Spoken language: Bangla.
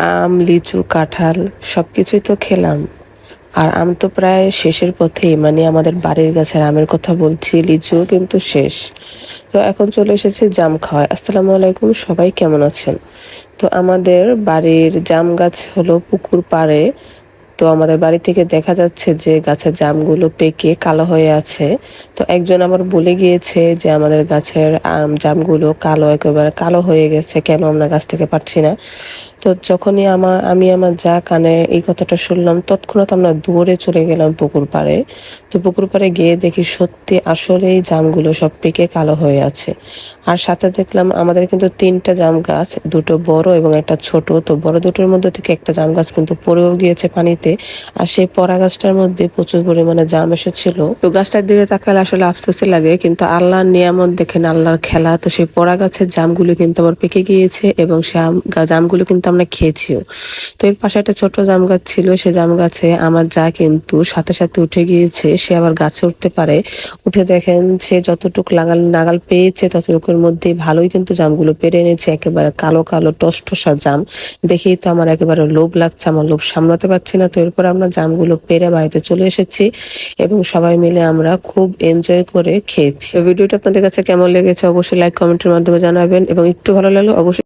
আম, লিচু, কাঁঠাল সবকিছুই তো খেলাম। আর আম তো প্রায় শেষের পথেই, মানে আমাদের বাড়ির গাছের আমের কথা বলছি, লিচুও কিন্তু শেষ। তো এখন চলে এসেছে জাম খাওয়ায়। আসসালামু আলাইকুম, সবাই কেমন আছেন? তো আমাদের বাড়ির জাম গাছ হলো পুকুর পাড়ে। তো আমাদের বাড়ি থেকে দেখা যাচ্ছে যে গাছের জামগুলো পেকে কালো হয়ে আছে। তো একজন আবার বলে গিয়েছে যে আমাদের গাছের জামগুলো কালো, একেবারে কালো হয়ে গেছে, কেন আমরা গাছ থেকে পারছি না। তো যখনই আমি আমার যা কানে এই কথাটা শুনলাম, তৎক্ষণাৎ আমরা দৌড়ে চলে গেলাম পুকুর পাড়ে। তো পুকুর পাড়ে গিয়ে দেখি সত্যি আসলেই জামগুলো সব পেকে কালো হয়ে আছে। আর সাথে দেখলাম আমাদের কিন্তু 3টা জাম গাছ, 2টো বড় এবং একটা ছোট। তো বড় দুটোর মধ্যে থেকে একটা জাম গাছ কিন্তু পড়েও গিয়েছে পানিতে। আর সেই পড়া গাছটার মধ্যে প্রচুর পরিমাণে জাম এসেছিল। তো গাছটার দিকে তাকালে আসলে আফসোসই লাগে, কিন্তু আল্লাহর নিয়ামত দেখেন, আল্লাহর খেলা। তো সেই পড়া গাছের জামগুলো কিন্তু আবার পেকে গিয়েছে এবং সে জামগুলো কিন্তু আমরা খেয়েছিও। তো এর পাশে একটা ছোট জাম গাছ ছিল, সে জাম গাছে আমার যা কিন্তু সাথে সাথে উঠে গিয়েছে। সে আবার গাছে উঠতে পারে। উঠে দেখেন সে যতটুকু নাগাল পেয়েছে ততটুকুর মধ্যে ভালোই কিন্তু জামগুলো পেরে এনেছে, একেবারে কালো কালো টসটসা জাম। দেখেই তো আমার একেবারে লোভ লাগছে, আমার লোভ সামলাতে পারছি না। তো এরপর আমরা জামগুলো পেরে বাড়িতে চলে এসেছি এবং সবাই মিলে আমরা খুব এনজয় করে খেয়েছি। ভিডিওটা আপনাদের কাছে কেমন লেগেছে অবশ্যই লাইক কমেন্টের মাধ্যমে জানাবেন, এবং একটু ভালো লাগলে অবশ্যই